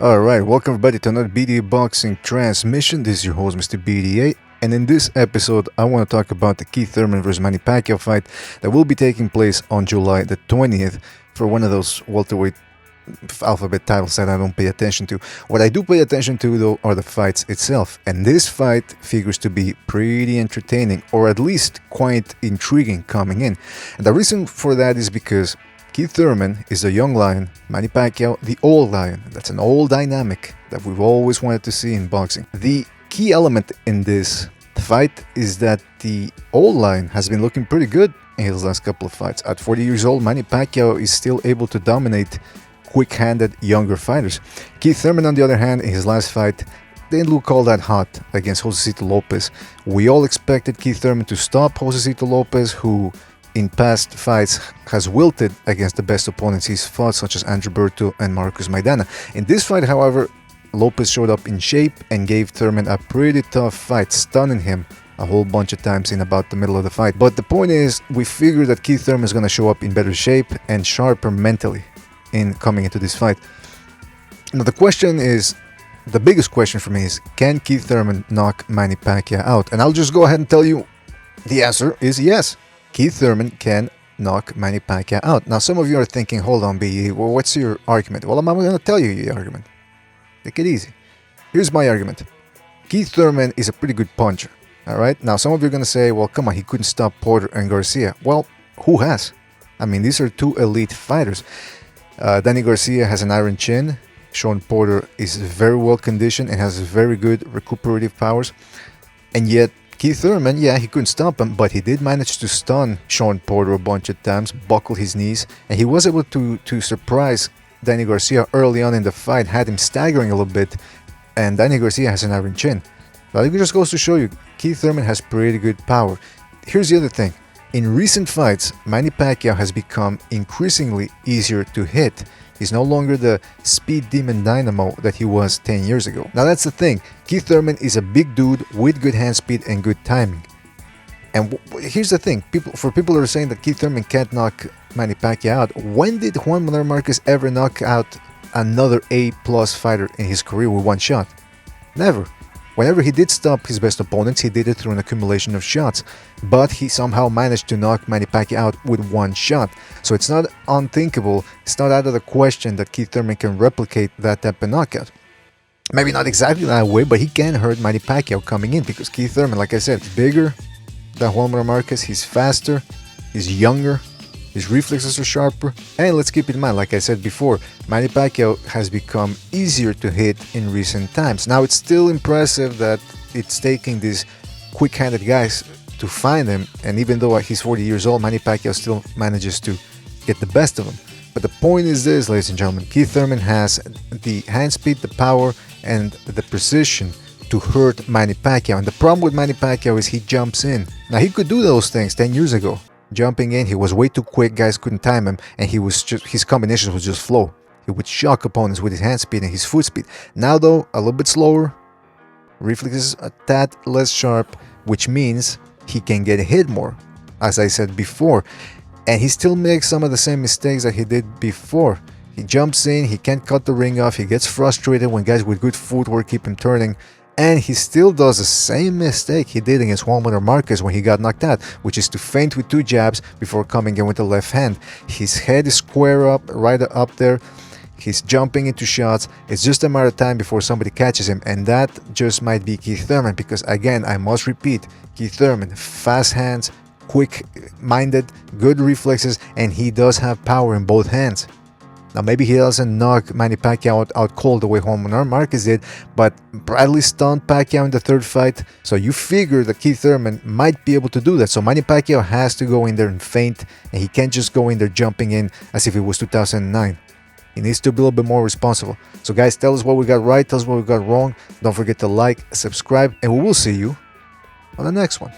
Alright, welcome everybody to another BDA Boxing Transmission. This is your host, Mr.BDA, and in this episode, I want to talk about the Keith Thurman vs. Manny Pacquiao fight that will be taking place on July the 20th for one of those welterweight alphabet titles that I don't pay attention to. What I do pay attention to, though, are the fights itself, and this fight figures to be pretty entertaining, or at least quite intriguing coming in. And the reason for that is because Keith Thurman is a young lion, Manny Pacquiao the old lion. That's an old dynamic that we've always wanted to see in boxing. The key element in this fight is that the old lion has been looking pretty good in his last couple of fights. At 40 years old, Manny Pacquiao is still able to dominate quick-handed younger fighters. Keith Thurman, on the other hand, in his last fight, didn't look all that hot against Josecito Lopez. We all expected Keith Thurman to stop Josecito Lopez, who in past fights has wilted against the best opponents he's fought, such as Andrew Berto and Marcus Maidana. In this fight, however, Lopez showed up in shape and gave Thurman a pretty tough fight, stunning him a whole bunch of times in about the middle of the fight. But the point is, we figure that Keith Thurman is going to show up in better shape and sharper mentally in coming into this fight. Now the question is, the biggest question for me is, can Keith Thurman knock Manny Pacquiao out? And I'll just go ahead and tell you the answer is yes. Keith Thurman can knock Manny Pacquiao out. Now some of you are thinking, hold on B, well, what's your argument? Well, I'm going to tell you the argument. Take it easy. Here's my argument. Keith Thurman is a pretty good puncher. Alright, now some of you are going to say, well, come on, he couldn't stop Porter and Garcia. Well, who has? I mean, these are two elite fighters. Danny Garcia has an iron chin. Sean Porter is very well conditioned and has very good recuperative powers. And yet, Keith Thurman, yeah, he couldn't stop him, but he did manage to stun Sean Porter a bunch of times, buckle his knees, and he was able to surprise Danny Garcia early on in the fight, had him staggering a little bit, and Danny Garcia has an iron chin. But it just goes to show you, Keith Thurman has pretty good power. Here's the other thing. In recent fights, Manny Pacquiao has become increasingly easier to hit. He's no longer the speed demon dynamo that he was 10 years ago. Now that's the thing, Keith Thurman is a big dude with good hand speed and good timing. And here's the thing, people who are saying that Keith Thurman can't knock Manny Pacquiao out, when did Juan Manuel Marquez ever knock out another A-plus fighter in his career with one shot? Never. Whenever he did stop his best opponents, he did it through an accumulation of shots, but he somehow managed to knock Manny Pacquiao out with one shot. So it's not unthinkable, it's not out of the question that Keith Thurman can replicate that type of knockout. Maybe not exactly that way, but he can hurt Manny Pacquiao coming in, because Keith Thurman, like I said, is bigger than Juan Manuel Marquez, he's faster, he's younger, his reflexes are sharper, and let's keep in mind, like I said before, Manny Pacquiao has become easier to hit in recent times. Now it's still impressive that it's taking these quick-handed guys to find him, and even though he's 40 years old, Manny Pacquiao still manages to get the best of him. But the point is this, ladies and gentlemen, Keith Thurman has the hand speed, the power, and the precision to hurt Manny Pacquiao. And the problem with Manny Pacquiao is he jumps in. Now he could do those things 10 years ago. Jumping in, he was way too quick, guys couldn't time him, and his combinations would just flow. He would shock opponents with his hand speed and his foot speed. Now though, a little bit slower, reflexes a tad less sharp, which means he can get hit more, as I said before. And he still makes some of the same mistakes that he did before. He jumps in, he can't cut the ring off, he gets frustrated when guys with good footwork keep him turning. And he still does the same mistake he did against Juan Manuel Marquez when he got knocked out, which is to feint with two jabs before coming in with the left hand. His head is square up, right up there. He's jumping into shots. It's just a matter of time before somebody catches him, and that just might be Keith Thurman, because again, I must repeat, Keith Thurman, fast hands, quick-minded, good reflexes, and he does have power in both hands. Now maybe he doesn't knock Manny Pacquiao out cold the way Juan Manuel Marquez did, but Bradley stunned Pacquiao in the third fight, so you figure that Keith Thurman might be able to do that. So Manny Pacquiao has to go in there and feint, and he can't just go in there jumping in as if it was 2009. He needs to be a little bit more responsible. So guys, tell us what we got right, tell us what we got wrong. Don't forget to like, subscribe, and we will see you on the next one.